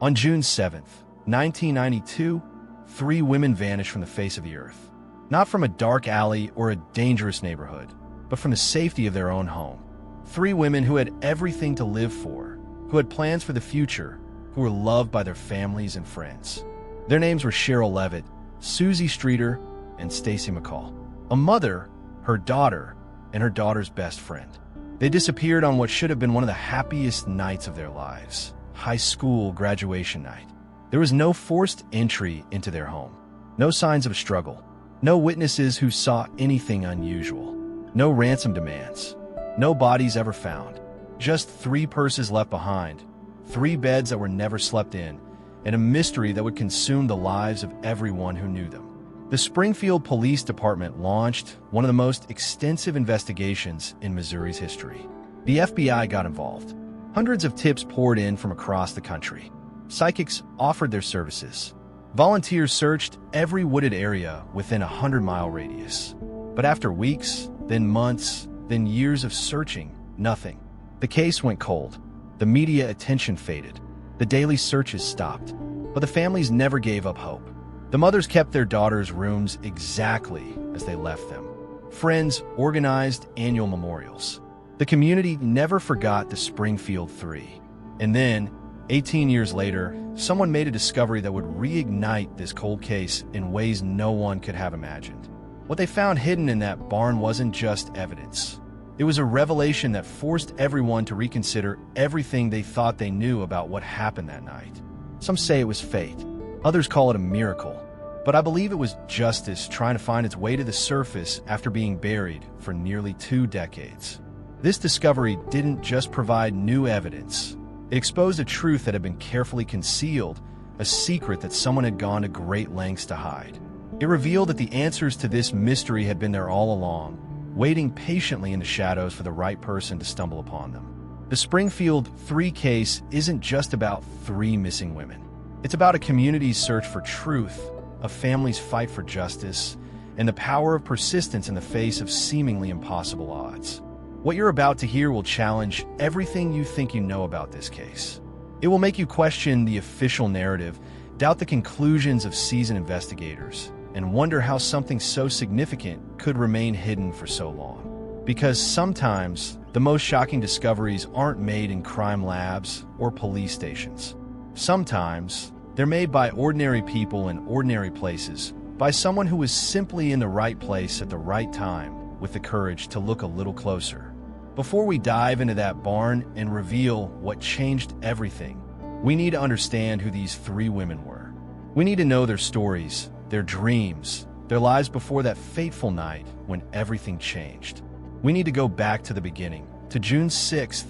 On June 7th, 1992, 3 women vanished from the face of the earth. Not from a dark alley or a dangerous neighborhood, but from the safety of their own home. 3 women who had everything to live for, who had plans for the future, who were loved by their families and friends. Their names were Cheryl Levitt, Susie Streeter, and Stacy McCall. A mother, her daughter, and her daughter's best friend. They disappeared on what should have been one of the happiest nights of their lives, high school graduation night. There was no forced entry into their home, no signs of struggle, no witnesses who saw anything unusual, no ransom demands, no bodies ever found, just 3 purses left behind, 3 beds that were never slept in, and a mystery that would consume the lives of everyone who knew them. The Springfield Police Department launched one of the most extensive investigations in Missouri's history. The FBI got involved. Hundreds of tips poured in from across the country. Psychics offered their services. Volunteers searched every wooded area within a 100-mile radius. But after weeks, then months, then years of searching, nothing. The case went cold. The media attention faded. The daily searches stopped. But the families never gave up hope. The mothers kept their daughters' rooms exactly as they left them. Friends organized annual memorials. The community never forgot the Springfield Three. And then, 18 years later, someone made a discovery that would reignite this cold case in ways no one could have imagined. What they found hidden in that barn wasn't just evidence. It was a revelation that forced everyone to reconsider everything they thought they knew about what happened that night. Some say it was fate. Others call it a miracle. But I believe it was justice trying to find its way to the surface after being buried for nearly 2 decades. This discovery didn't just provide new evidence. It exposed a truth that had been carefully concealed, a secret that someone had gone to great lengths to hide. It revealed that the answers to this mystery had been there all along, waiting patiently in the shadows for the right person to stumble upon them. The Springfield Three case isn't just about 3 missing women. It's about a community's search for truth, a family's fight for justice, and the power of persistence in the face of seemingly impossible odds. What you're about to hear will challenge everything you think you know about this case. It will make you question the official narrative, doubt the conclusions of seasoned investigators, and wonder how something so significant could remain hidden for so long. Because sometimes, the most shocking discoveries aren't made in crime labs or police stations. Sometimes, they're made by ordinary people in ordinary places, by someone who was simply in the right place at the right time with the courage to look a little closer. Before we dive into that barn and reveal what changed everything, we need to understand who these 3 women were. We need to know their stories, their dreams, their lives before that fateful night when everything changed. We need to go back to the beginning, to June 6th,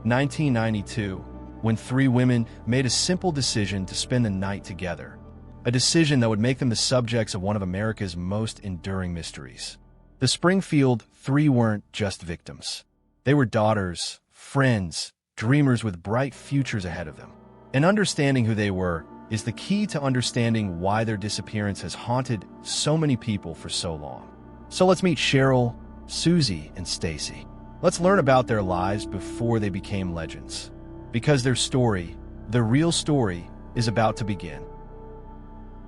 1992, when 3 women made a simple decision to spend the night together, a decision that would make them the subjects of one of America's most enduring mysteries. The Springfield Three weren't just victims. They were daughters, friends, dreamers with bright futures ahead of them. And understanding who they were is the key to understanding why their disappearance has haunted so many people for so long. So let's meet Cheryl, Susie, and Stacy. Let's learn about their lives before they became legends. Because their story, the real story, is about to begin.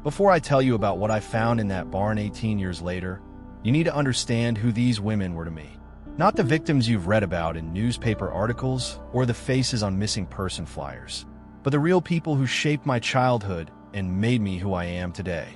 Before I tell you about what I found in that barn 18 years later, you need to understand who these women were to me. Not the victims you've read about in newspaper articles or the faces on missing person flyers, but the real people who shaped my childhood and made me who I am today.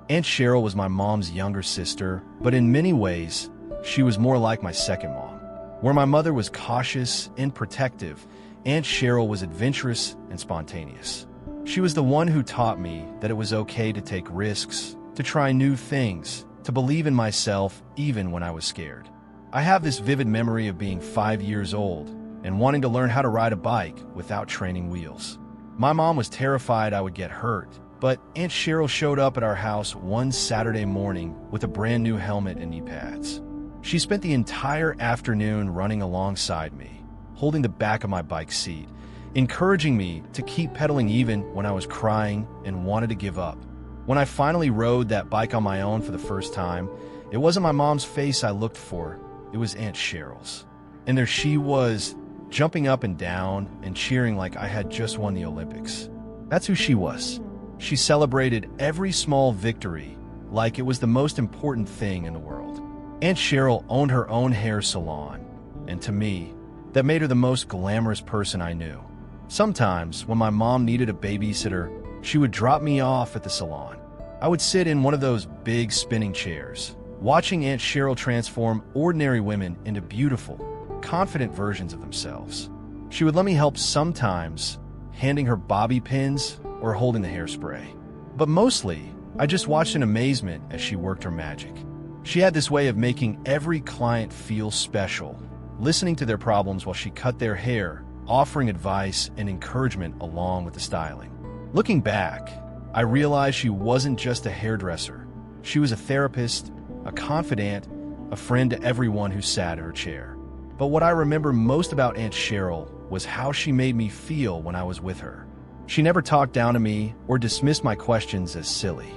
Aunt Cheryl was my mom's younger sister, but in many ways, she was more like my second mom. Where my mother was cautious and protective, Aunt Cheryl was adventurous and spontaneous. She was the one who taught me that it was okay to take risks, to try new things, to believe in myself even when I was scared. I have this vivid memory of being 5 years old and wanting to learn how to ride a bike without training wheels. My mom was terrified I would get hurt, but Aunt Cheryl showed up at our house one Saturday morning with a brand new helmet and knee pads. She spent the entire afternoon running alongside me, holding the back of my bike seat, encouraging me to keep pedaling even when I was crying and wanted to give up. When I finally rode that bike on my own for the first time, it wasn't my mom's face I looked for, it was Aunt Cheryl's. And there she was, jumping up and down and cheering like I had just won the Olympics. That's who she was. She celebrated every small victory like it was the most important thing in the world. Aunt Cheryl owned her own hair salon, and to me, that made her the most glamorous person I knew. Sometimes, when my mom needed a babysitter, she would drop me off at the salon. I would sit in one of those big spinning chairs, watching Aunt Cheryl transform ordinary women into beautiful, confident versions of themselves. She would let me help sometimes, handing her bobby pins or holding the hairspray. But mostly, I just watched in amazement as she worked her magic. She had this way of making every client feel special, listening to their problems while she cut their hair, offering advice and encouragement along with the styling. Looking back, I realized she wasn't just a hairdresser. She was a therapist, a confidant, a friend to everyone who sat in her chair. But what I remember most about Aunt Cheryl was how she made me feel when I was with her. She never talked down to me or dismissed my questions as silly.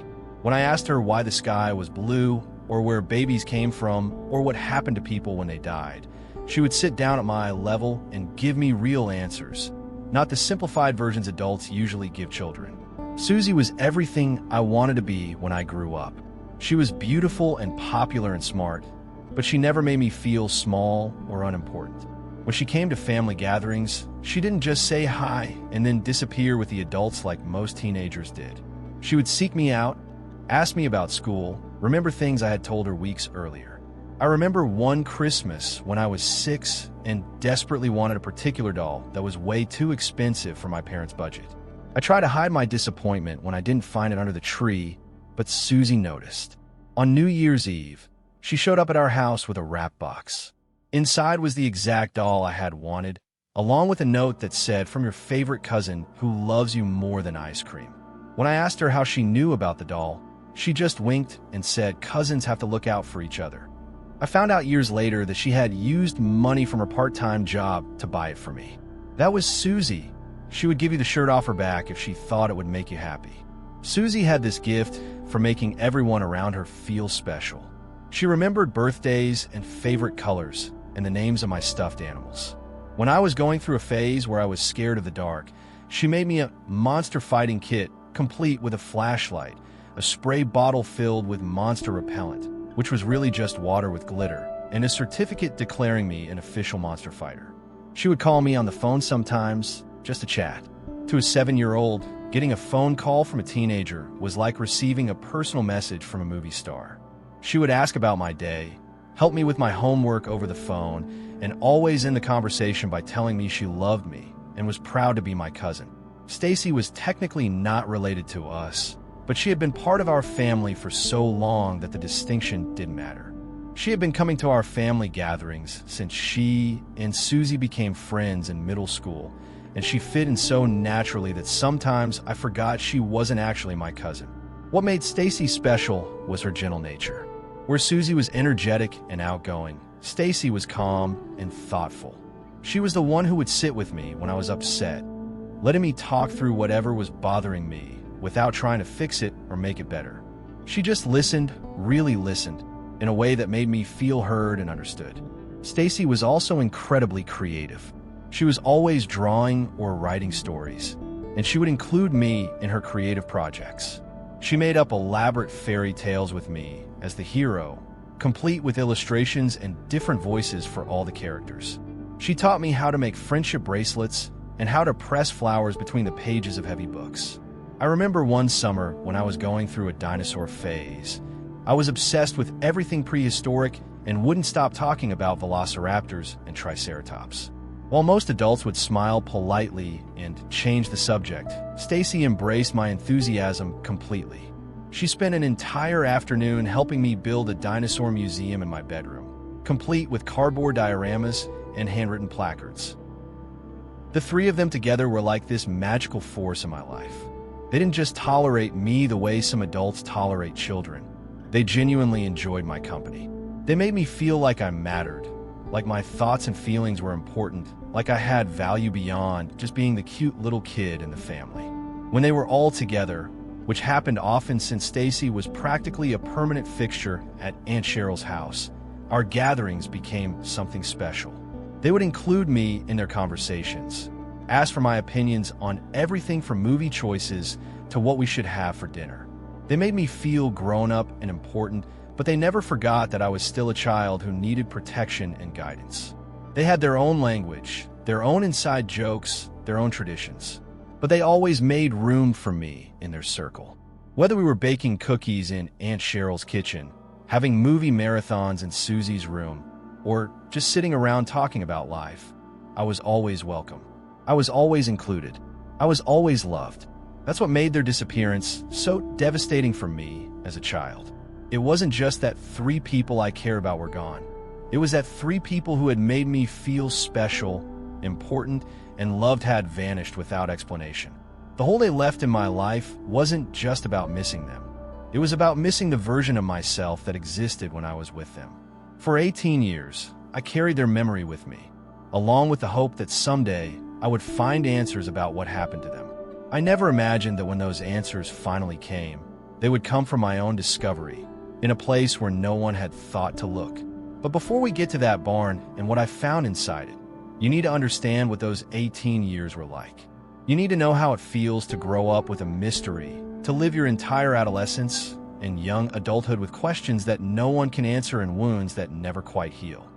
When I asked her why the sky was blue, or where babies came from, or what happened to people when they died, she would sit down at my level and give me real answers, not the simplified versions adults usually give children. Susie was everything I wanted to be when I grew up. She was beautiful and popular and smart, but she never made me feel small or unimportant. When she came to family gatherings, she didn't just say hi and then disappear with the adults like most teenagers did. She would seek me out, ask me about school, remember things I had told her weeks earlier. I remember one Christmas when I was 6 and desperately wanted a particular doll that was way too expensive for my parents' budget. I tried to hide my disappointment when I didn't find it under the tree, but Susie noticed. On New Year's Eve, she showed up at our house with a wrap box. Inside was the exact doll I had wanted, along with a note that said, "From your favorite cousin who loves you more than ice cream." When I asked her how she knew about the doll, she just winked and said cousins have to look out for each other. I found out years later that she had used money from her part-time job to buy it for me. That was Susie. She would give you the shirt off her back if she thought it would make you happy. Susie had this gift for making everyone around her feel special. She remembered birthdays and favorite colors and the names of my stuffed animals. When I was going through a phase where I was scared of the dark, she made me a monster fighting kit complete with a flashlight, a spray bottle filled with monster repellent, which was really just water with glitter, and a certificate declaring me an official monster fighter. She would call me on the phone sometimes, just to chat. To a 7-year-old, getting a phone call from a teenager was like receiving a personal message from a movie star. She would ask about my day, help me with my homework over the phone, and always end the conversation by telling me she loved me and was proud to be my cousin. Stacy was technically not related to us, but she had been part of our family for so long that the distinction didn't matter. She had been coming to our family gatherings since she and Susie became friends in middle school, and she fit in so naturally that sometimes I forgot she wasn't actually my cousin. What made Stacy special was her gentle nature. Where Susie was energetic and outgoing, Stacy was calm and thoughtful. She was the one who would sit with me when I was upset, letting me talk through whatever was bothering me without trying to fix it or make it better. She just listened, really listened, in a way that made me feel heard and understood. Stacy was also incredibly creative. She was always drawing or writing stories, and she would include me in her creative projects. She made up elaborate fairy tales with me as the hero, complete with illustrations and different voices for all the characters. She taught me how to make friendship bracelets and how to press flowers between the pages of heavy books. I remember one summer when I was going through a dinosaur phase. I was obsessed with everything prehistoric and wouldn't stop talking about velociraptors and triceratops. While most adults would smile politely and change the subject, Stacy embraced my enthusiasm completely. She spent an entire afternoon helping me build a dinosaur museum in my bedroom, complete with cardboard dioramas and handwritten placards. The three of them together were like this magical force in my life. They didn't just tolerate me the way some adults tolerate children. They genuinely enjoyed my company. They made me feel like I mattered, like my thoughts and feelings were important, like I had value beyond just being the cute little kid in the family. When they were all together, which happened often since Stacy was practically a permanent fixture at Aunt Cheryl's house, our gatherings became something special. They would include me in their conversations, asked for my opinions on everything from movie choices to what we should have for dinner. They made me feel grown up and important, but they never forgot that I was still a child who needed protection and guidance. They had their own language, their own inside jokes, their own traditions. But they always made room for me in their circle. Whether we were baking cookies in Aunt Cheryl's kitchen, having movie marathons in Susie's room, or just sitting around talking about life, I was always welcome. I was always included. I was always loved. That's what made their disappearance so devastating for me as a child. It wasn't just that 3 people I care about were gone. It was that 3 people who had made me feel special, important, and loved had vanished without explanation. The hole they left in my life wasn't just about missing them. It was about missing the version of myself that existed when I was with them. For 18 years, I carried their memory with me, along with the hope that someday I would find answers about what happened to them. I never imagined that when those answers finally came, they would come from my own discovery, in a place where no one had thought to look. But before we get to that barn and what I found inside it, you need to understand what those 18 years were like. You need to know how it feels to grow up with a mystery, to live your entire adolescence and young adulthood with questions that no one can answer and wounds that never quite heal.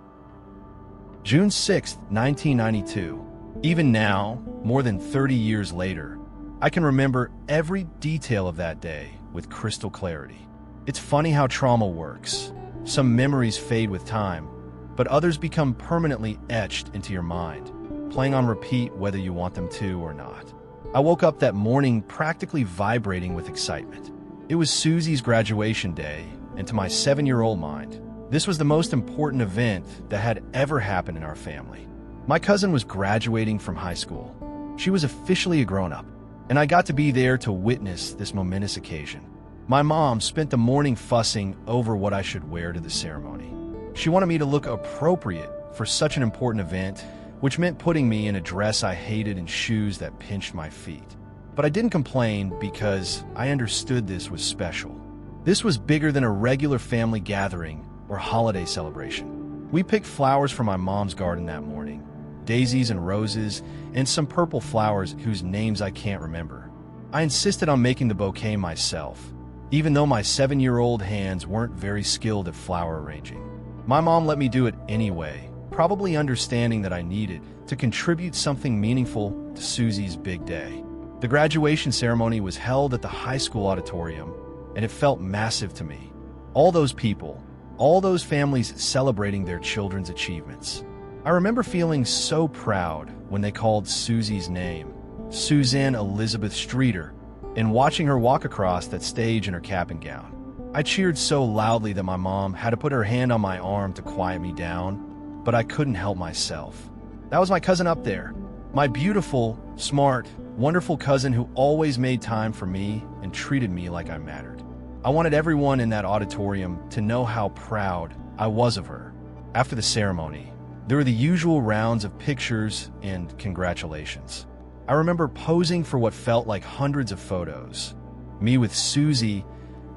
June 6, 1992. Even now, more than 30 years later, I can remember every detail of that day with crystal clarity. It's funny how trauma works. Some memories fade with time, but others become permanently etched into your mind, playing on repeat whether you want them to or not. I woke up that morning practically vibrating with excitement. It was Susie's graduation day, and to my 7-year-old mind, this was the most important event that had ever happened in our family. My cousin was graduating from high school. She was officially a grown-up, and I got to be there to witness this momentous occasion. My mom spent the morning fussing over what I should wear to the ceremony. She wanted me to look appropriate for such an important event, which meant putting me in a dress I hated and shoes that pinched my feet. But I didn't complain because I understood this was special. This was bigger than a regular family gathering or holiday celebration. We picked flowers from my mom's garden that morning, daisies and roses, and some purple flowers whose names I can't remember. I insisted on making the bouquet myself, even though my 7-year-old hands weren't very skilled at flower arranging. My mom let me do it anyway, probably understanding that I needed to contribute something meaningful to Susie's big day. The graduation ceremony was held at the high school auditorium, and it felt massive to me. All those people, all those families celebrating their children's achievements. I remember feeling so proud when they called Susie's name, Suzanne Elizabeth Streeter, and watching her walk across that stage in her cap and gown. I cheered so loudly that my mom had to put her hand on my arm to quiet me down, but I couldn't help myself. That was my cousin up there, my beautiful, smart, wonderful cousin who always made time for me and treated me like I mattered. I wanted everyone in that auditorium to know how proud I was of her. After the ceremony, there were the usual rounds of pictures and congratulations. I remember posing for what felt like hundreds of photos. Me with Susie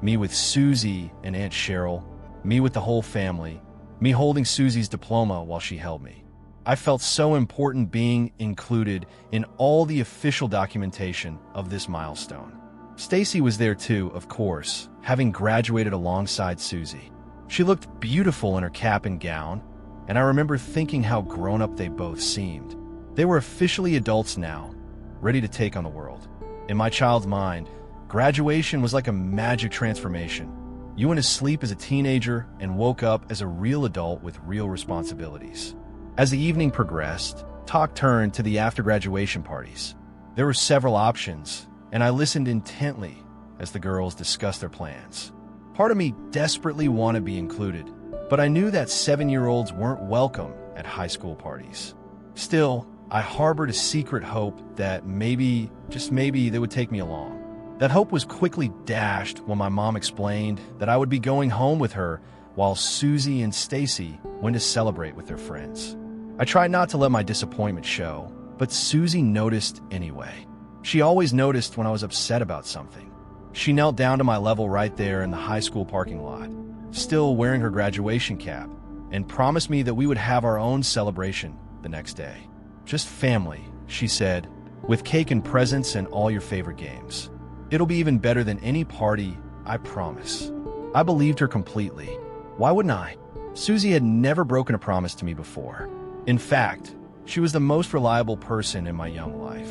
and Aunt Cheryl, me with the whole family, me holding Susie's diploma while she held me. I felt so important being included in all the official documentation of this milestone. Stacy was there too, of course, having graduated alongside Susie. She looked beautiful in her cap and gown, and I remember thinking how grown up they both seemed. They were officially adults now, ready to take on the world. In my child's mind, graduation was like a magic transformation. You went to sleep as a teenager and woke up as a real adult with real responsibilities. As the evening progressed, talk turned to the after-graduation parties. There were several options, and I listened intently as the girls discussed their plans. Part of me desperately wanted to be included, but I knew that 7-year-olds weren't welcome at high school parties. Still, I harbored a secret hope that maybe, just maybe, they would take me along. That hope was quickly dashed when my mom explained that I would be going home with her while Susie and Stacy went to celebrate with their friends. I tried not to let my disappointment show, but Susie noticed anyway. She always noticed when I was upset about something. She knelt down to my level right there in the high school parking lot, still wearing her graduation cap, and promised me that we would have our own celebration the next day. Just family, she said, "with cake and presents and all your favorite games. It'll be even better than any party, I promise." I believed her completely. Why wouldn't I? Susie had never broken a promise to me before. In fact, she was the most reliable person in my young life.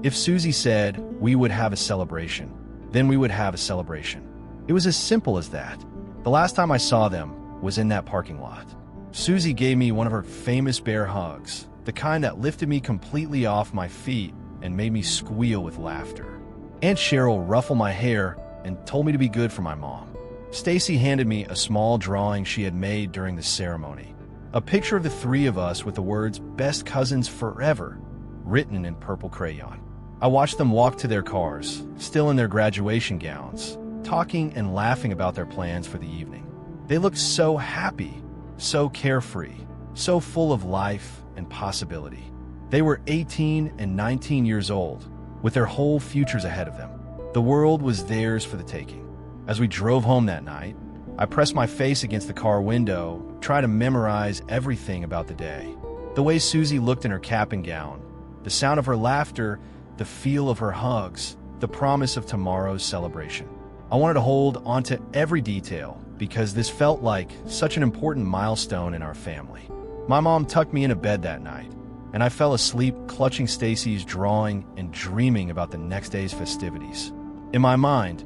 If Susie said we would have a celebration, then we would have a celebration. It was as simple as that. The last time I saw them was in that parking lot. Susie gave me one of her famous bear hugs, the kind that lifted me completely off my feet and made me squeal with laughter. Aunt Cheryl ruffled my hair and told me to be good for my mom. Stacy handed me a small drawing she had made during the ceremony, a picture of the three of us with the words "Best Cousins Forever" written in purple crayon. I watched them walk to their cars, still in their graduation gowns, talking and laughing about their plans for the evening. They looked so happy, so carefree, so full of life and possibility. They were 18 and 19 years old, with their whole futures ahead of them. The world was theirs for the taking. As we drove home that night, I pressed my face against the car window, trying to memorize everything about the day. The way Susie looked in her cap and gown, the sound of her laughter, the feel of her hugs, the promise of tomorrow's celebration. I wanted to hold onto every detail because this felt like such an important milestone in our family. My mom tucked me into bed that night, and I fell asleep clutching Stacy's drawing and dreaming about the next day's festivities. In my mind,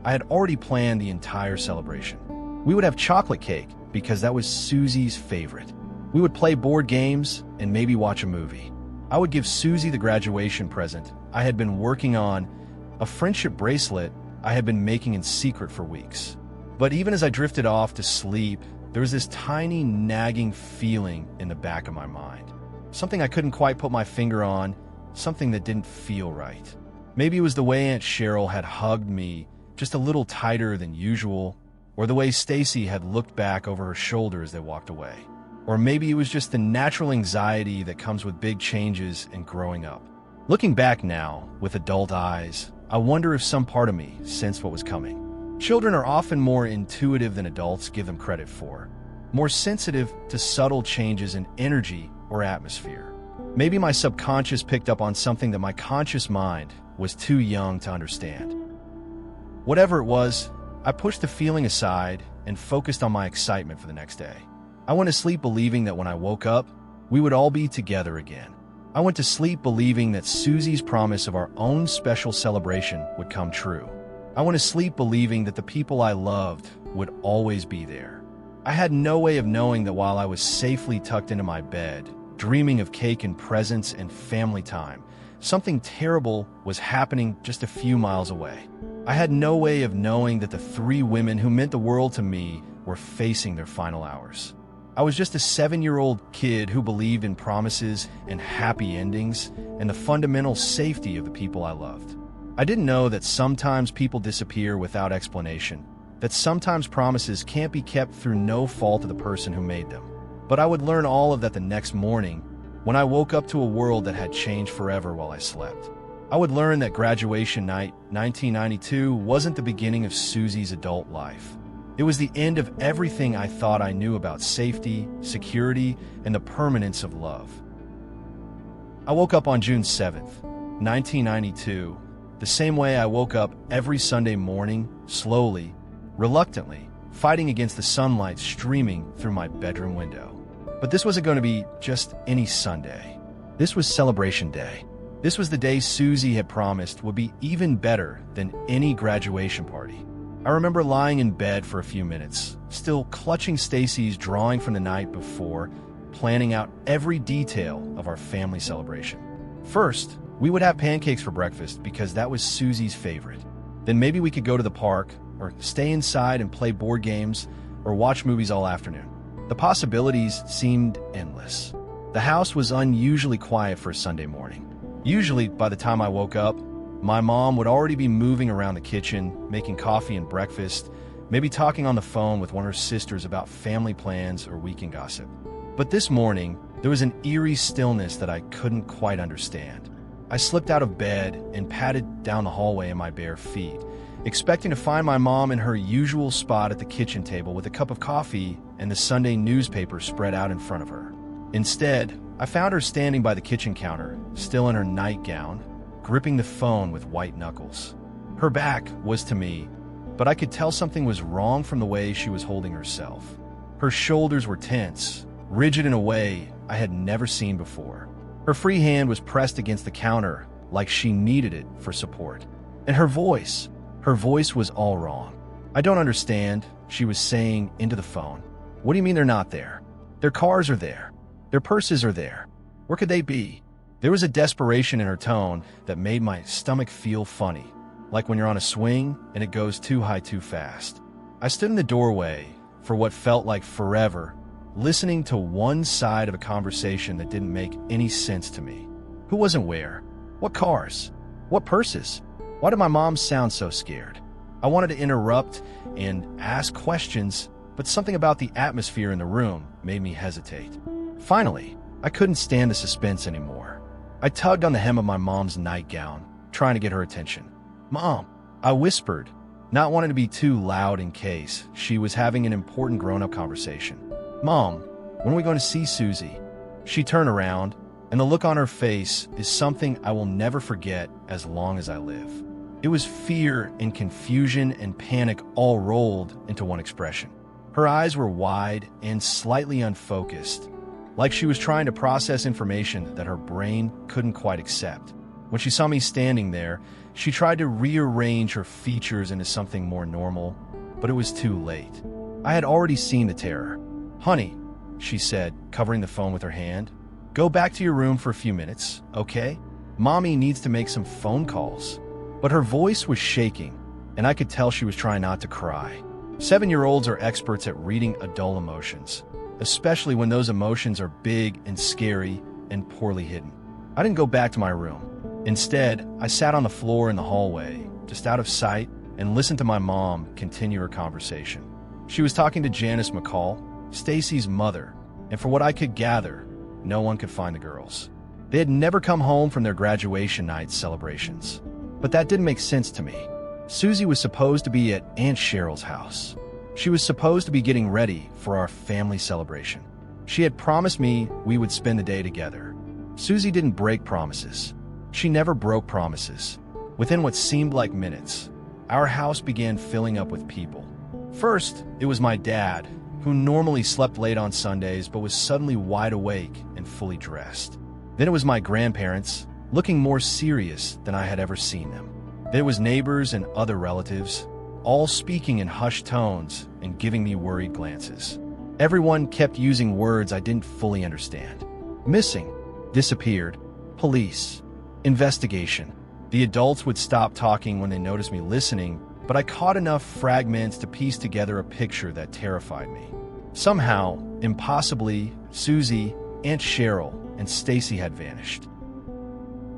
I had already planned the entire celebration. We would have chocolate cake because that was Susie's favorite. We would play board games and maybe watch a movie. I would give Susie the graduation present I had been working on, a friendship bracelet I had been making in secret for weeks. But even as I drifted off to sleep, there was this tiny nagging feeling in the back of my mind. Something I couldn't quite put my finger on, something that didn't feel right. Maybe it was the way Aunt Cheryl had hugged me just a little tighter than usual, or the way Stacy had looked back over her shoulder as they walked away. Or maybe it was just the natural anxiety that comes with big changes and growing up. Looking back now, with adult eyes, I wonder if some part of me sensed what was coming. Children are often more intuitive than adults give them credit for, more sensitive to subtle changes in energy or atmosphere. Maybe my subconscious picked up on something that my conscious mind was too young to understand. Whatever it was, I pushed the feeling aside and focused on my excitement for the next day. I went to sleep believing that when I woke up, we would all be together again. I went to sleep believing that Susie's promise of our own special celebration would come true. I went to sleep believing that the people I loved would always be there. I had no way of knowing that while I was safely tucked into my bed, dreaming of cake and presents and family time, something terrible was happening just a few miles away. I had no way of knowing that the three women who meant the world to me were facing their final hours. I was just a 7-year-old kid who believed in promises and happy endings and the fundamental safety of the people I loved. I didn't know that sometimes people disappear without explanation, that sometimes promises can't be kept through no fault of the person who made them. But I would learn all of that the next morning when I woke up to a world that had changed forever while I slept. I would learn that graduation night, 1992, wasn't the beginning of Susie's adult life. It was the end of everything I thought I knew about safety, security, and the permanence of love. I woke up on June 7th, 1992, the same way I woke up every Sunday morning, slowly, reluctantly, fighting against the sunlight streaming through my bedroom window. But this wasn't going to be just any Sunday. This was Celebration Day. This was the day Susie had promised would be even better than any graduation party. I remember lying in bed for a few minutes, still clutching Stacy's drawing from the night before, planning out every detail of our family celebration. First, we would have pancakes for breakfast because that was Susie's favorite. Then maybe we could go to the park, or stay inside and play board games, or watch movies all afternoon. The possibilities seemed endless. The house was unusually quiet for a Sunday morning. Usually, by the time I woke up, my mom would already be moving around the kitchen, making coffee and breakfast, maybe talking on the phone with one of her sisters about family plans or weekend gossip. But this morning, there was an eerie stillness that I couldn't quite understand. I slipped out of bed and padded down the hallway in my bare feet, expecting to find my mom in her usual spot at the kitchen table with a cup of coffee and the Sunday newspaper spread out in front of her. Instead, I found her standing by the kitchen counter, still in her nightgown, gripping the phone with white knuckles. Her back was to me, but I could tell something was wrong from the way she was holding herself. Her shoulders were tense, rigid in a way I had never seen before. Her free hand was pressed against the counter like she needed it for support. And her voice was all wrong. "I don't understand," she was saying into the phone. "What do you mean they're not there? Their cars are there. Their purses are there. Where could they be?" There was a desperation in her tone that made my stomach feel funny, like when you're on a swing and it goes too high too fast. I stood in the doorway for what felt like forever, listening to one side of a conversation that didn't make any sense to me. Who wasn't where? What cars? What purses? Why did my mom sound so scared? I wanted to interrupt and ask questions, but something about the atmosphere in the room made me hesitate. Finally, I couldn't stand the suspense anymore. I tugged on the hem of my mom's nightgown, trying to get her attention. "Mom," I whispered, not wanting to be too loud in case she was having an important grown-up conversation. "Mom, when are we going to see Susie?" She turned around, and the look on her face is something I will never forget as long as I live. It was fear and confusion and panic all rolled into one expression. Her eyes were wide and slightly unfocused, like she was trying to process information that her brain couldn't quite accept. When she saw me standing there, she tried to rearrange her features into something more normal, but it was too late. I had already seen the terror. "Honey," she said, covering the phone with her hand, "go back to your room for a few minutes, okay? Mommy needs to make some phone calls." But her voice was shaking, and I could tell she was trying not to cry. 7-year-olds are experts at reading adult emotions, especially when those emotions are big and scary and poorly hidden. I didn't go back to my room. Instead, I sat on the floor in the hallway, just out of sight, and listened to my mom continue her conversation. She was talking to Janice McCall, Stacy's mother, and for what I could gather, no one could find the girls. They had never come home from their graduation night celebrations. But that didn't make sense to me. Susie was supposed to be at Aunt Cheryl's house. She was supposed to be getting ready for our family celebration. She had promised me we would spend the day together. Susie didn't break promises. She never broke promises. Within what seemed like minutes, our house began filling up with people. First, it was my dad, who normally slept late on Sundays but was suddenly wide awake and fully dressed. Then it was my grandparents, looking more serious than I had ever seen them. There was neighbors and other relatives, all speaking in hushed tones and giving me worried glances. Everyone kept using words I didn't fully understand. Missing, disappeared, police, investigation. The adults would stop talking when they noticed me listening, but I caught enough fragments to piece together a picture that terrified me. Somehow, impossibly, Susie, Aunt Cheryl, and Stacy had vanished.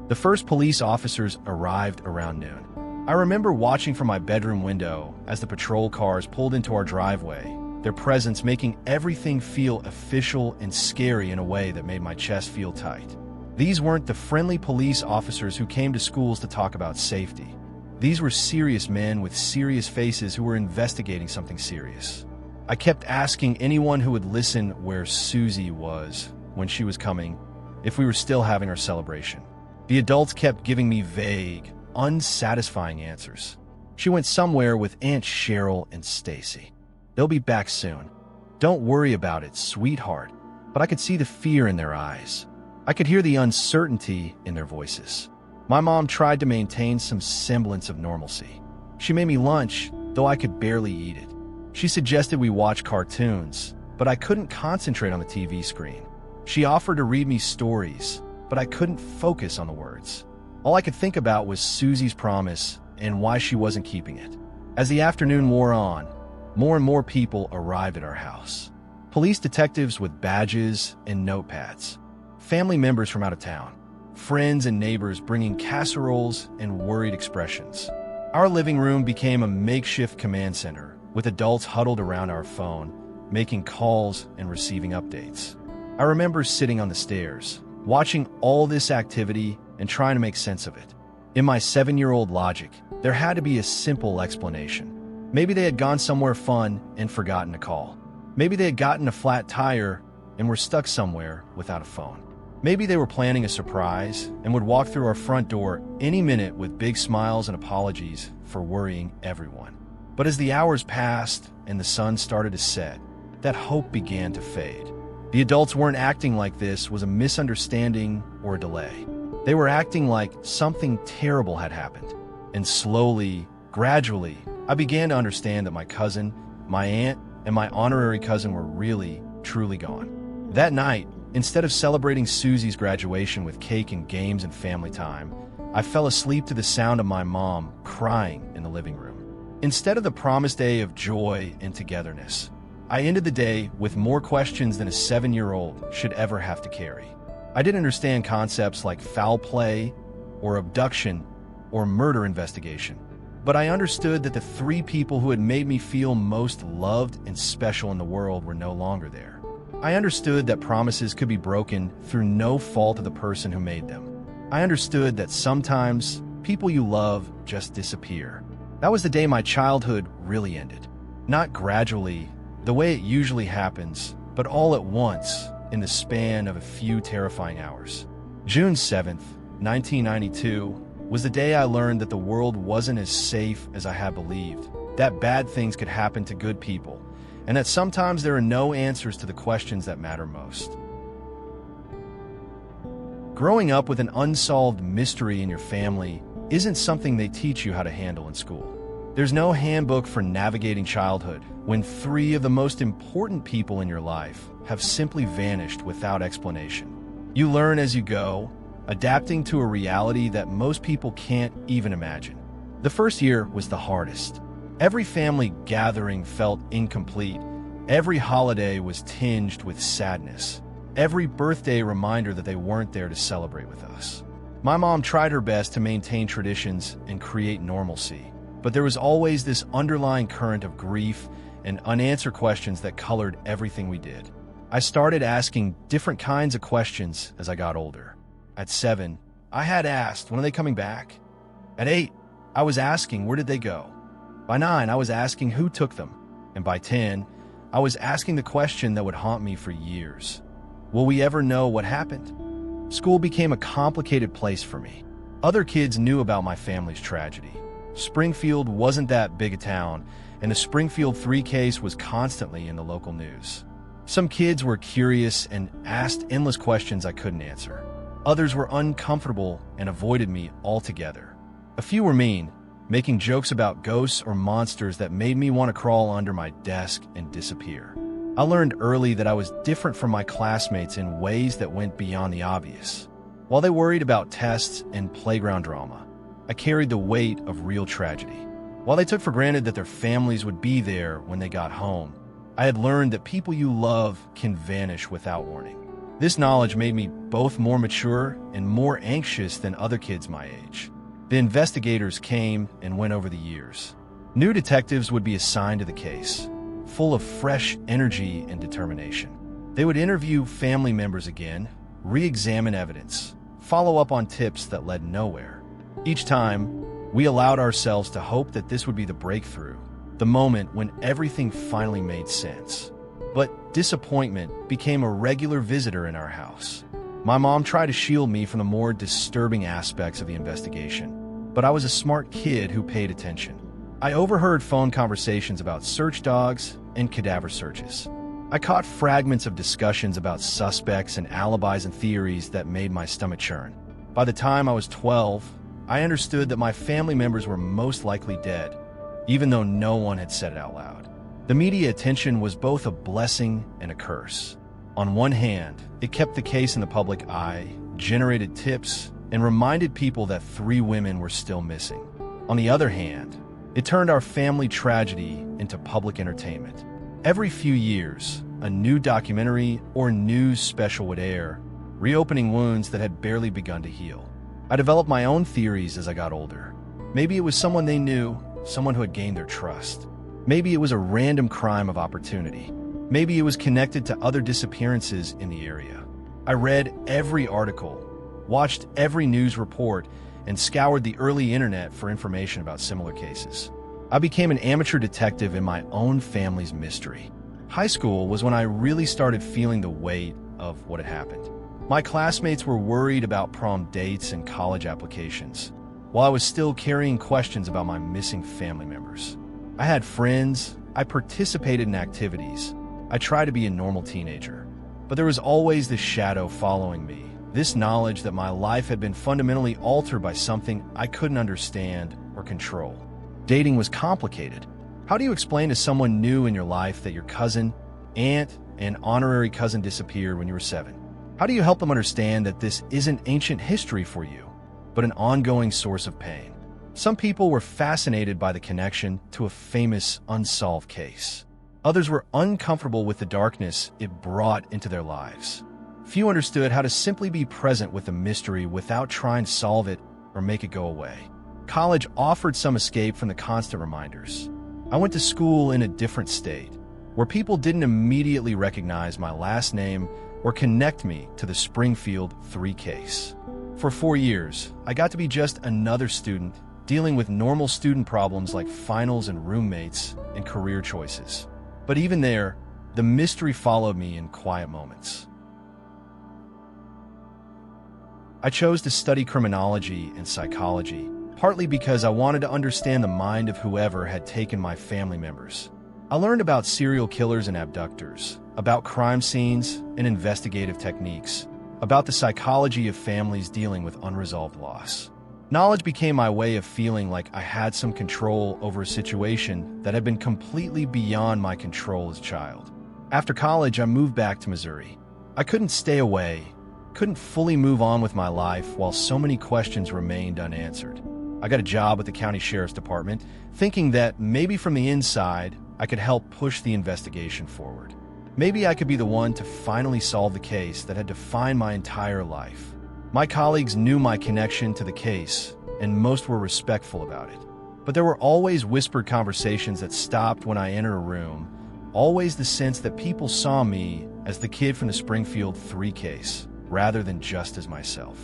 The first police officers arrived around noon. I remember watching from my bedroom window as the patrol cars pulled into our driveway, their presence making everything feel official and scary in a way that made my chest feel tight. These weren't the friendly police officers who came to schools to talk about safety. These were serious men with serious faces who were investigating something serious. I kept asking anyone who would listen where Susie was when she was coming, if we were still having our celebration. The adults kept giving me vague, unsatisfying answers. She went somewhere with Aunt Cheryl and Stacy. They'll be back soon. Don't worry about it, sweetheart. But I could see the fear in their eyes. I could hear the uncertainty in their voices. My mom tried to maintain some semblance of normalcy. She made me lunch, though I could barely eat it. She suggested we watch cartoons, but I couldn't concentrate on the TV screen. She offered to read me stories, but I couldn't focus on the words. All I could think about was Susie's promise and why she wasn't keeping it. As the afternoon wore on, more and more people arrived at our house. Police detectives with badges and notepads, family members from out of town, friends and neighbors bringing casseroles and worried expressions. Our living room became a makeshift command center, with adults huddled around our phone, making calls and receiving updates. I remember sitting on the stairs, watching all this activity and trying to make sense of it. In my 7-year-old logic, there had to be a simple explanation. Maybe they had gone somewhere fun and forgotten to call. Maybe they had gotten a flat tire and were stuck somewhere without a phone. Maybe they were planning a surprise and would walk through our front door any minute with big smiles and apologies for worrying everyone. But as the hours passed and the sun started to set, that hope began to fade. The adults weren't acting like this was a misunderstanding or a delay. They were acting like something terrible had happened. And slowly, gradually, I began to understand that my cousin, my aunt, and my honorary cousin were really, truly gone. That night, instead of celebrating Susie's graduation with cake and games and family time, I fell asleep to the sound of my mom crying in the living room. Instead of the promised day of joy and togetherness, I ended the day with more questions than a 7-year-old should ever have to carry. I didn't understand concepts like foul play or abduction or murder investigation, but I understood that the 3 people who had made me feel most loved and special in the world were no longer there. I understood that promises could be broken through no fault of the person who made them. I understood that sometimes people you love just disappear. That was the day my childhood really ended. Not gradually, the way it usually happens, but all at once in the span of a few terrifying hours. June 7th, 1992, was the day I learned that the world wasn't as safe as I had believed, that bad things could happen to good people, and that sometimes there are no answers to the questions that matter most. Growing up with an unsolved mystery in your family isn't something they teach you how to handle in school. There's no handbook for navigating childhood when 3 of the most important people in your life have simply vanished without explanation. You learn as you go, adapting to a reality that most people can't even imagine. The first year was the hardest. Every family gathering felt incomplete. Every holiday was tinged with sadness. Every birthday reminder that they weren't there to celebrate with us. My mom tried her best to maintain traditions and create normalcy, but there was always this underlying current of grief and unanswered questions that colored everything we did. I started asking different kinds of questions as I got older. At 7, I had asked, when are they coming back? At 8, I was asking, where did they go? By 9, I was asking who took them. And by 10, I was asking the question that would haunt me for years. Will we ever know what happened? School became a complicated place for me. Other kids knew about my family's tragedy. Springfield wasn't that big a town, and the Springfield Three case was constantly in the local news. Some kids were curious and asked endless questions I couldn't answer. Others were uncomfortable and avoided me altogether. A few were mean, making jokes about ghosts or monsters that made me want to crawl under my desk and disappear. I learned early that I was different from my classmates in ways that went beyond the obvious. While they worried about tests and playground drama, I carried the weight of real tragedy. While they took for granted that their families would be there when they got home, I had learned that people you love can vanish without warning. This knowledge made me both more mature and more anxious than other kids my age. The investigators came and went over the years. New detectives would be assigned to the case, full of fresh energy and determination. They would interview family members again, re-examine evidence, follow up on tips that led nowhere. Each time, we allowed ourselves to hope that this would be the breakthrough, the moment when everything finally made sense. But disappointment became a regular visitor in our house. My mom tried to shield me from the more disturbing aspects of the investigation, but I was a smart kid who paid attention. I overheard phone conversations about search dogs and cadaver searches. I caught fragments of discussions about suspects and alibis and theories that made my stomach churn. By the time I was 12, I understood that my family members were most likely dead, even though no one had said it out loud. The media attention was both a blessing and a curse. On one hand, it kept the case in the public eye, generated tips, and reminded people that 3 women were still missing. On the other hand, it turned our family tragedy into public entertainment. Every few years, a new documentary or news special would air, reopening wounds that had barely begun to heal. I developed my own theories as I got older. Maybe it was someone they knew, someone who had gained their trust. Maybe it was a random crime of opportunity. Maybe it was connected to other disappearances in the area. I read every article, watched every news report, and scoured the early internet for information about similar cases. I became an amateur detective in my own family's mystery. High school was when I really started feeling the weight of what had happened. My classmates were worried about prom dates and college applications, while I was still carrying questions about my missing family members. I had friends, I participated in activities, I tried to be a normal teenager. But there was always this shadow following me, this knowledge that my life had been fundamentally altered by something I couldn't understand or control. Dating was complicated. How do you explain to someone new in your life that your cousin, aunt, and honorary cousin disappeared when you were 7? How do you help them understand that this isn't ancient history for you, but an ongoing source of pain? Some people were fascinated by the connection to a famous unsolved case. Others were uncomfortable with the darkness it brought into their lives. Few understood how to simply be present with the mystery without trying to solve it or make it go away. College offered some escape from the constant reminders. I went to school in a different state, where people didn't immediately recognize my last name or connect me to the Springfield Three case. For 4 years, I got to be just another student dealing with normal student problems like finals and roommates and career choices. But even there, the mystery followed me in quiet moments. I chose to study criminology and psychology, partly because I wanted to understand the mind of whoever had taken my family members. I learned about serial killers and abductors, about crime scenes and investigative techniques, about the psychology of families dealing with unresolved loss. Knowledge became my way of feeling like I had some control over a situation that had been completely beyond my control as a child. After college, I moved back to Missouri. I couldn't stay away, couldn't fully move on with my life while so many questions remained unanswered. I got a job at the county sheriff's department, thinking that maybe from the inside, I could help push the investigation forward. Maybe I could be the one to finally solve the case that had defined my entire life. My colleagues knew my connection to the case, and most were respectful about it. But there were always whispered conversations that stopped when I entered a room, always the sense that people saw me as the kid from the Springfield Three case, rather than just as myself.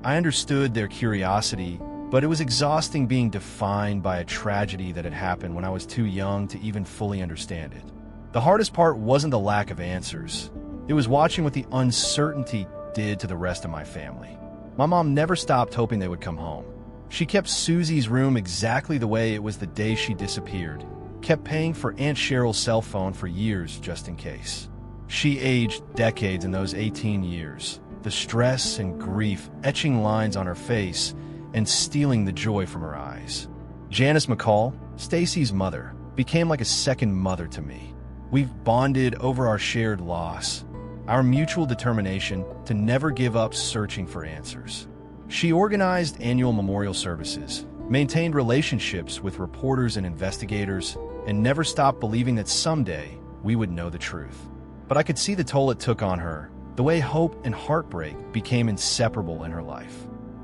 I understood their curiosity, but it was exhausting being defined by a tragedy that had happened when I was too young to even fully understand it. The hardest part wasn't the lack of answers. It was watching what the uncertainty did to the rest of my family. My mom never stopped hoping they would come home. She kept Susie's room exactly the way it was the day she disappeared, kept paying for Aunt Cheryl's cell phone for years just in case. She aged decades in those 18 years, the stress and grief etching lines on her face and stealing the joy from her eyes. Janice McCall, Stacy's mother, became like a second mother to me. We've bonded over our shared loss, our mutual determination to never give up searching for answers. She organized annual memorial services, maintained relationships with reporters and investigators, and never stopped believing that someday we would know the truth. But I could see the toll it took on her, the way hope and heartbreak became inseparable in her life.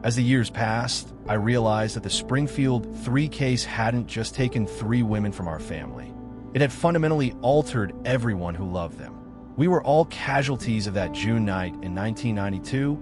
As the years passed, I realized that the Springfield Three case hadn't just taken 3 women from our family. It had fundamentally altered everyone who loved them. We were all casualties of that June night in 1992,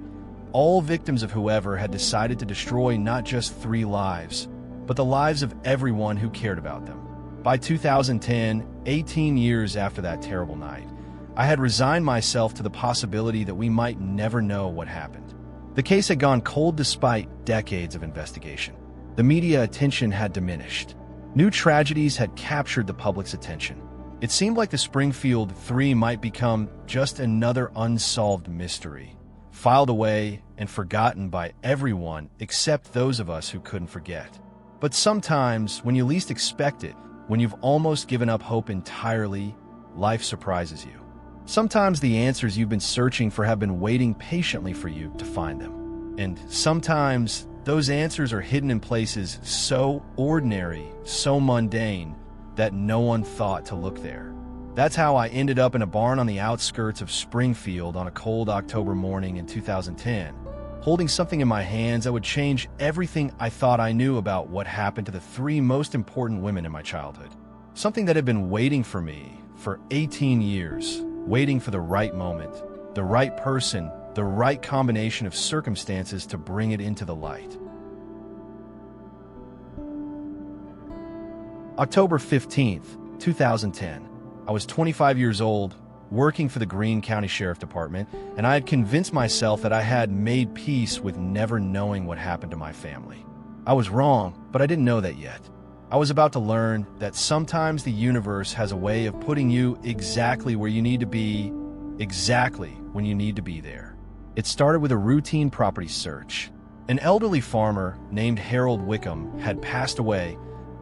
all victims of whoever had decided to destroy not just 3 lives, but the lives of everyone who cared about them. By 2010, 18 years after that terrible night, I had resigned myself to the possibility that we might never know what happened. The case had gone cold despite decades of investigation. The media attention had diminished. New tragedies had captured the public's attention. It seemed like the Springfield Three might become just another unsolved mystery, filed away and forgotten by everyone except those of us who couldn't forget. But sometimes, when you least expect it, when you've almost given up hope entirely, life surprises you. Sometimes the answers you've been searching for have been waiting patiently for you to find them. And sometimes those answers are hidden in places so ordinary, so mundane, that no one thought to look there. That's how I ended up in a barn on the outskirts of Springfield on a cold October morning in 2010, holding something in my hands that would change everything I thought I knew about what happened to the 3 most important women in my childhood. Something that had been waiting for me for 18 years, waiting for the right moment, the right person, the right combination of circumstances to bring it into the light. October 15th, 2010. I was 25 years old, working for the Greene County Sheriff Department, and I had convinced myself that I had made peace with never knowing what happened to my family. I was wrong, but I didn't know that yet. I was about to learn that sometimes the universe has a way of putting you exactly where you need to be, exactly when you need to be there. It started with a routine property search. An elderly farmer named Harold Wickham had passed away,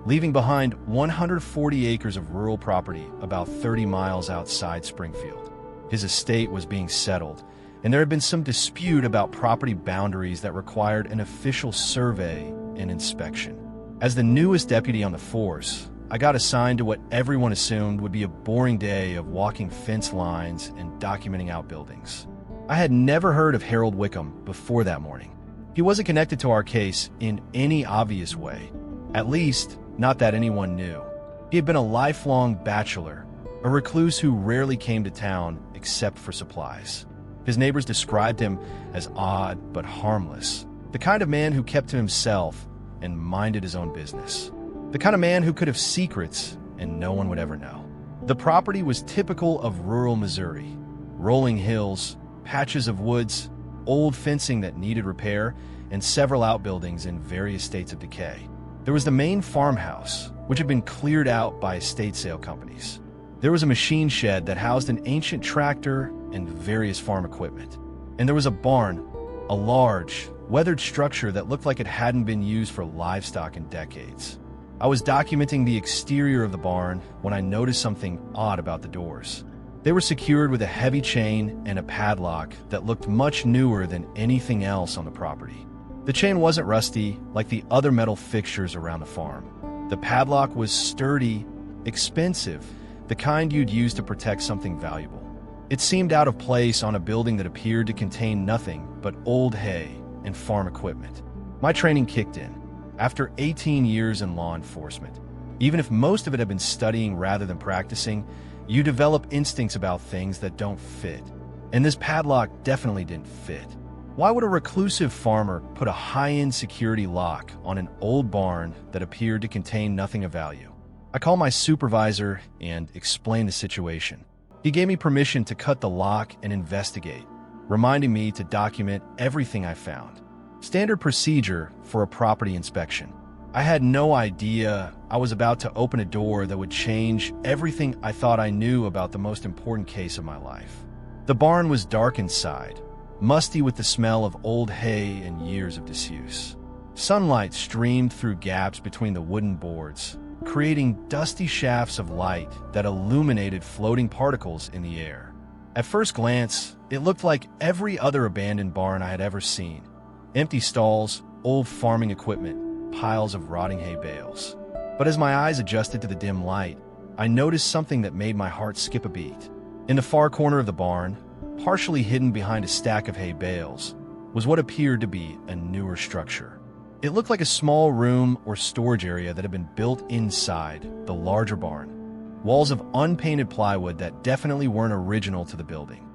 leaving behind 140 acres of rural property about 30 miles outside Springfield. His estate was being settled, and there had been some dispute about property boundaries that required an official survey and inspection. As the newest deputy on the force, I got assigned to what everyone assumed would be a boring day of walking fence lines and documenting outbuildings. I had never heard of Harold Wickham before that morning. He wasn't connected to our case in any obvious way, at least not that anyone knew. He had been a lifelong bachelor, a recluse who rarely came to town except for supplies. His neighbors described him as odd but harmless, the kind of man who kept to himself and minded his own business, the kind of man who could have secrets and no one would ever know. The property was typical of rural Missouri: rolling hills, patches of woods, old fencing that needed repair, and several outbuildings in various states of decay. There was the main farmhouse, which had been cleared out by estate sale companies. There was a machine shed that housed an ancient tractor and various farm equipment. And there was a barn, a large, weathered structure that looked like it hadn't been used for livestock in decades. I was documenting the exterior of the barn when I noticed something odd about the doors. They were secured with a heavy chain and a padlock that looked much newer than anything else on the property. The chain wasn't rusty like the other metal fixtures around the farm. The padlock was sturdy, expensive, the kind you'd use to protect something valuable. It seemed out of place on a building that appeared to contain nothing but old hay and farm equipment. My training kicked in. After 18 years in law enforcement, even if most of it had been studying rather than practicing, you develop instincts about things that don't fit. And this padlock definitely didn't fit. Why would a reclusive farmer put a high-end security lock on an old barn that appeared to contain nothing of value? I called my supervisor and explained the situation. He gave me permission to cut the lock and investigate, reminding me to document everything I found. Standard procedure for a property inspection. I had no idea I was about to open a door that would change everything I thought I knew about the most important case of my life. The barn was dark inside, musty with the smell of old hay and years of disuse. Sunlight streamed through gaps between the wooden boards, creating dusty shafts of light that illuminated floating particles in the air. At first glance, it looked like every other abandoned barn I had ever seen. Empty stalls, old farming equipment, piles of rotting hay bales. But as my eyes adjusted to the dim light, I noticed something that made my heart skip a beat. In the far corner of the barn, partially hidden behind a stack of hay bales, was what appeared to be a newer structure. It looked like a small room or storage area that had been built inside the larger barn. Walls of unpainted plywood that definitely weren't original to the building.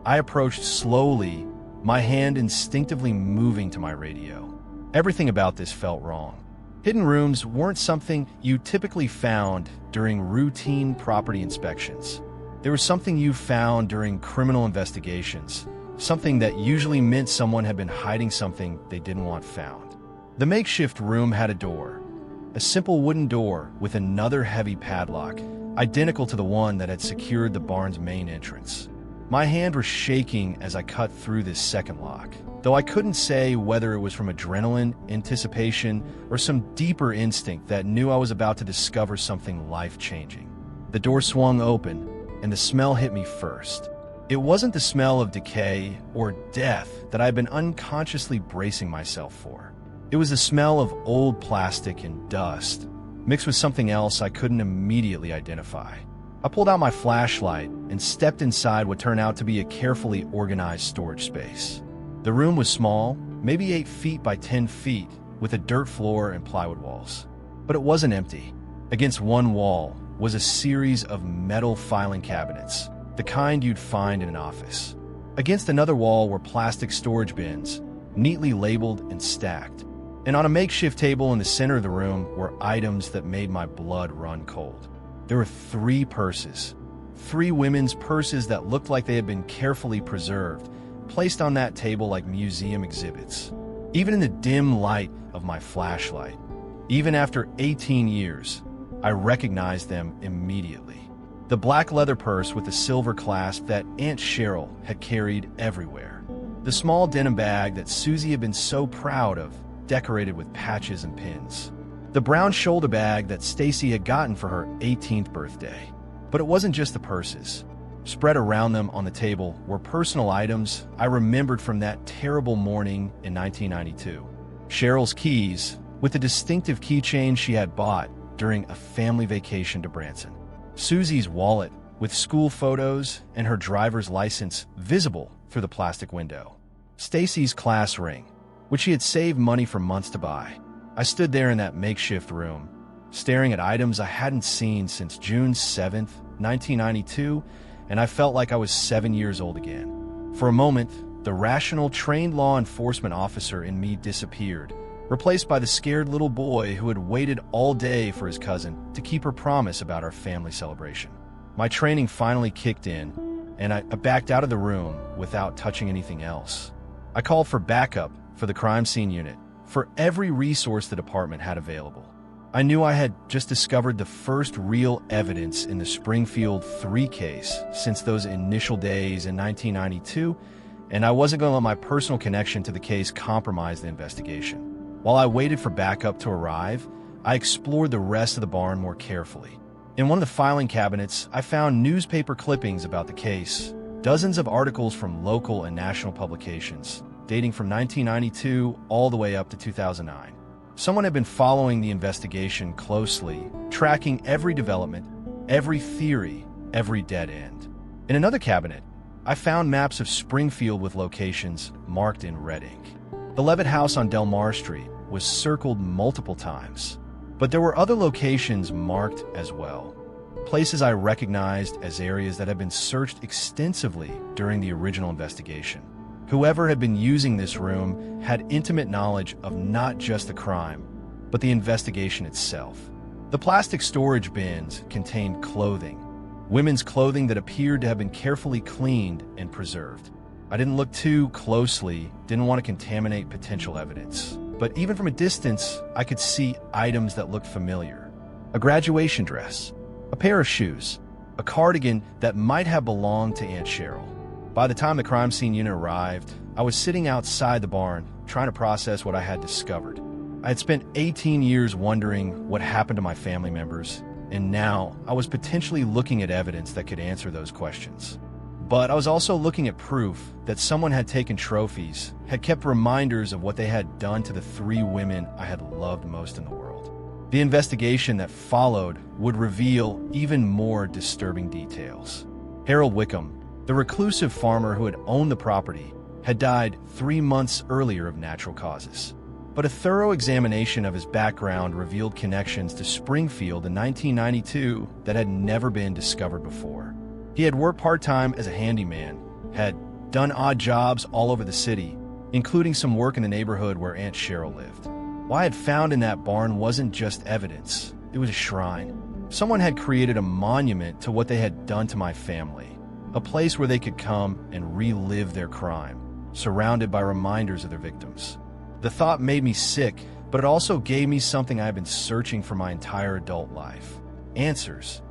I approached slowly, my hand instinctively moving to my radio. Everything about this felt wrong. Hidden rooms weren't something you typically found during routine property inspections. They were something you found during criminal investigations, something that usually meant someone had been hiding something they didn't want found. The makeshift room had a door, a simple wooden door with another heavy padlock, identical to the one that had secured the barn's main entrance. My hand was shaking as I cut through this second lock, though I couldn't say whether it was from adrenaline, anticipation, or some deeper instinct that knew I was about to discover something life-changing. The door swung open, and the smell hit me first. It wasn't the smell of decay or death that I had been unconsciously bracing myself for. It was the smell of old plastic and dust, mixed with something else I couldn't immediately identify. I pulled out my flashlight and stepped inside what turned out to be a carefully organized storage space. The room was small, maybe 8 feet by 10 feet, with a dirt floor and plywood walls. But it wasn't empty. Against one wall was a series of metal filing cabinets, the kind you'd find in an office. Against another wall were plastic storage bins, neatly labeled and stacked. And on a makeshift table in the center of the room were items that made my blood run cold. There were 3 purses. 3 women's purses that looked like they had been carefully preserved, placed on that table like museum exhibits. Even in the dim light of my flashlight, even after 18 years, I recognized them immediately. The black leather purse with the silver clasp that Aunt Cheryl had carried everywhere. The small denim bag that Susie had been so proud of, decorated with patches and pins. The brown shoulder bag that Stacy had gotten for her 18th birthday. But it wasn't just the purses. Spread around them on the table were personal items I remembered from that terrible morning in 1992. Cheryl's keys, with the distinctive keychain she had bought during a family vacation to Branson. Susie's wallet, with school photos and her driver's license visible through the plastic window. Stacy's class ring, which she had saved money for months to buy. I stood there in that makeshift room, staring at items I hadn't seen since June 7th, 1992, and I felt like I was 7 years old again. For a moment, the rational, trained law enforcement officer in me disappeared, replaced by the scared little boy who had waited all day for his cousin to keep her promise about our family celebration. My training finally kicked in, and I backed out of the room without touching anything else. I called for backup for the crime scene unit, for every resource the department had available. I knew I had just discovered the first real evidence in the Springfield Three case since those initial days in 1992, and I wasn't going to let my personal connection to the case compromise the investigation. While I waited for backup to arrive, I explored the rest of the barn more carefully. In one of the filing cabinets, I found newspaper clippings about the case, dozens of articles from local and national publications, dating from 1992 all the way up to 2009. Someone had been following the investigation closely, tracking every development, every theory, every dead end. In another cabinet, I found maps of Springfield with locations marked in red ink. The Levitt house on Delmar Street was circled multiple times, but there were other locations marked as well. Places I recognized as areas that had been searched extensively during the original investigation. Whoever had been using this room had intimate knowledge of not just the crime, but the investigation itself. The plastic storage bins contained clothing, women's clothing that appeared to have been carefully cleaned and preserved. I didn't look too closely, didn't want to contaminate potential evidence. But even from a distance, I could see items that looked familiar. A graduation dress, a pair of shoes, a cardigan that might have belonged to Aunt Cheryl. By the time the crime scene unit arrived, I was sitting outside the barn, trying to process what I had discovered. I had spent 18 years wondering what happened to my family members, and now I was potentially looking at evidence that could answer those questions. But I was also looking at proof that someone had taken trophies, had kept reminders of what they had done to the 3 women I had loved most in the world. The investigation that followed would reveal even more disturbing details. Harold Wickham, the reclusive farmer who had owned the property, had died 3 months earlier of natural causes. But a thorough examination of his background revealed connections to Springfield in 1992 that had never been discovered before. He had worked part-time as a handyman, had done odd jobs all over the city, including some work in the neighborhood where Aunt Cheryl lived. What I had found in that barn wasn't just evidence, it was a shrine. Someone had created a monument to what they had done to my family, a place where they could come and relive their crime, surrounded by reminders of their victims. The thought made me sick, but it also gave me something I had been searching for my entire adult life: answers.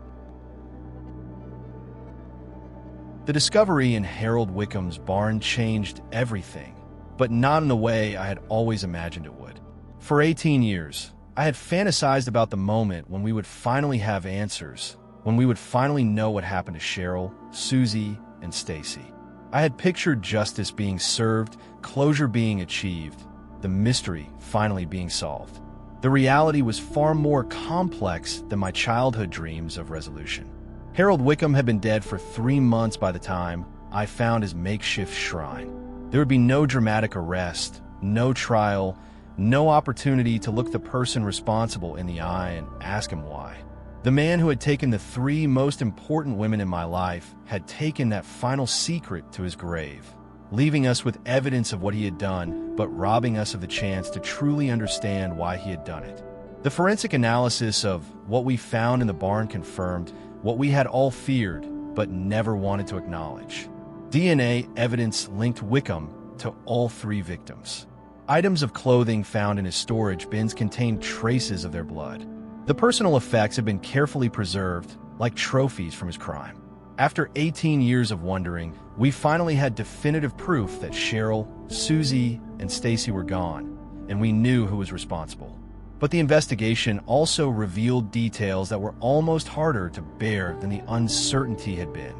The discovery in Harold Wickham's barn changed everything, but not in the way I had always imagined it would. For 18 years, I had fantasized about the moment when we would finally have answers, when we would finally know what happened to Cheryl, Susie, and Stacy. I had pictured justice being served, closure being achieved, the mystery finally being solved. The reality was far more complex than my childhood dreams of resolution. Harold Wickham had been dead for 3 months by the time I found his makeshift shrine. There would be no dramatic arrest, no trial, no opportunity to look the person responsible in the eye and ask him why. The man who had taken the 3 most important women in my life had taken that final secret to his grave, leaving us with evidence of what he had done, but robbing us of the chance to truly understand why he had done it. The forensic analysis of what we found in the barn confirmed what we had all feared but never wanted to acknowledge. DNA evidence linked Wickham to all 3 victims. Items of clothing found in his storage bins contained traces of their blood. The personal effects had been carefully preserved, like trophies from his crime. After 18 years of wondering, we finally had definitive proof that Cheryl, Susie, and Stacy were gone, and we knew who was responsible. But the investigation also revealed details that were almost harder to bear than the uncertainty had been.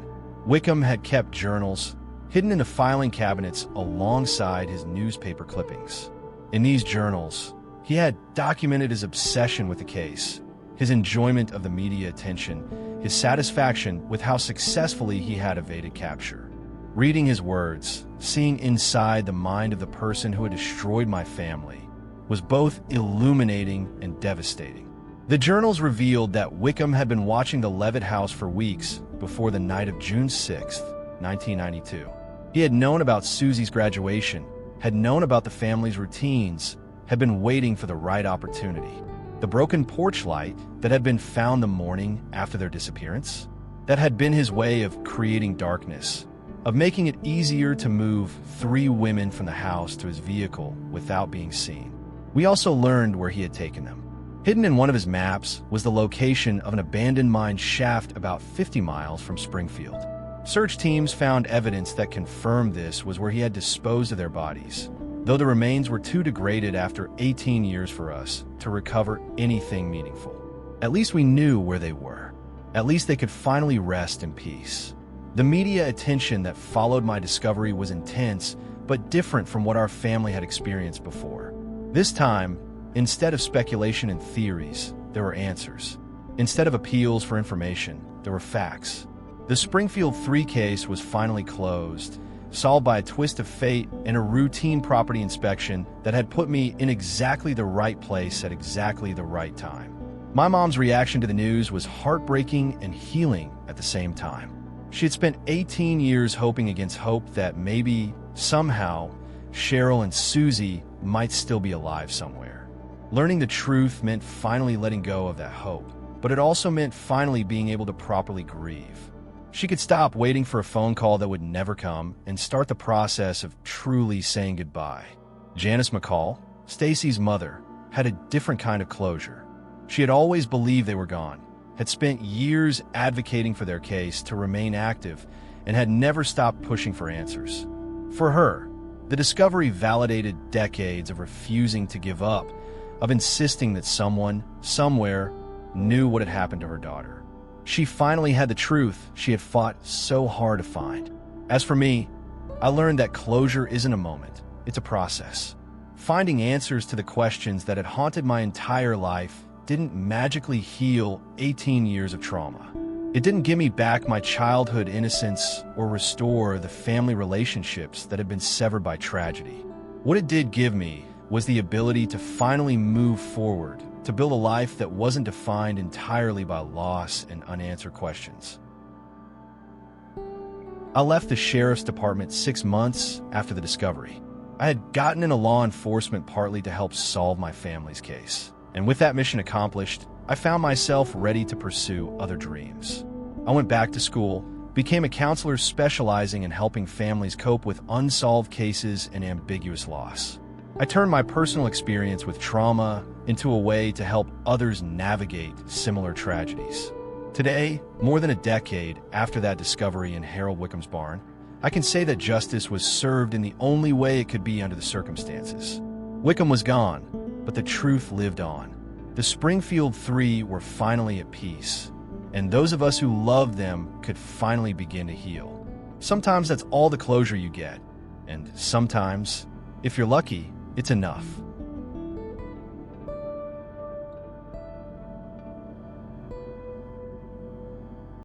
Wickham had kept journals hidden in the filing cabinets alongside his newspaper clippings. In these journals, he had documented his obsession with the case, his enjoyment of the media attention, his satisfaction with how successfully he had evaded capture. Reading his words, seeing inside the mind of the person who had destroyed my family, was both illuminating and devastating. The journals revealed that Wickham had been watching the Levitt house for weeks before the night of June 6, 1992. He had known about Susie's graduation, had known about the family's routines, had been waiting for the right opportunity. The broken porch light that had been found the morning after their disappearance, that had been his way of creating darkness, of making it easier to move 3 women from the house to his vehicle without being seen. We also learned where he had taken them. Hidden in one of his maps was the location of an abandoned mine shaft about 50 miles from Springfield. Search teams found evidence that confirmed this was where he had disposed of their bodies, though the remains were too degraded after 18 years for us to recover anything meaningful. At least we knew where they were. At least they could finally rest in peace. The media attention that followed my discovery was intense, but different from what our family had experienced before. This time, instead of speculation and theories, there were answers. Instead of appeals for information, there were facts. The Springfield Three case was finally closed, solved by a twist of fate and a routine property inspection that had put me in exactly the right place at exactly the right time. My mom's reaction to the news was heartbreaking and healing at the same time. She had spent 18 years hoping against hope that maybe, somehow, Cheryl and Susie might still be alive somewhere. Learning the truth meant finally letting go of that hope, but it also meant finally being able to properly grieve. She could stop waiting for a phone call that would never come and start the process of truly saying goodbye. Janice McCall, Stacy's mother, had a different kind of closure. She had always believed they were gone, had spent years advocating for their case to remain active, and had never stopped pushing for answers. For her, the discovery validated decades of refusing to give up, of insisting that someone, somewhere, knew what had happened to her daughter. She finally had the truth she had fought so hard to find. As for me, I learned that closure isn't a moment, it's a process. Finding answers to the questions that had haunted my entire life didn't magically heal 18 years of trauma. It didn't give me back my childhood innocence or restore the family relationships that had been severed by tragedy. What it did give me was the ability to finally move forward, to build a life that wasn't defined entirely by loss and unanswered questions. I left the sheriff's department 6 months after the discovery. I had gotten into law enforcement partly to help solve my family's case. And with that mission accomplished, I found myself ready to pursue other dreams. I went back to school, became a counselor specializing in helping families cope with unsolved cases and ambiguous loss. I turned my personal experience with trauma into a way to help others navigate similar tragedies. Today, more than a decade after that discovery in Harold Wickham's barn, I can say that justice was served in the only way it could be under the circumstances. Wickham was gone, but the truth lived on. The Springfield Three were finally at peace, and those of us who loved them could finally begin to heal. Sometimes that's all the closure you get, and sometimes, if you're lucky, it's enough.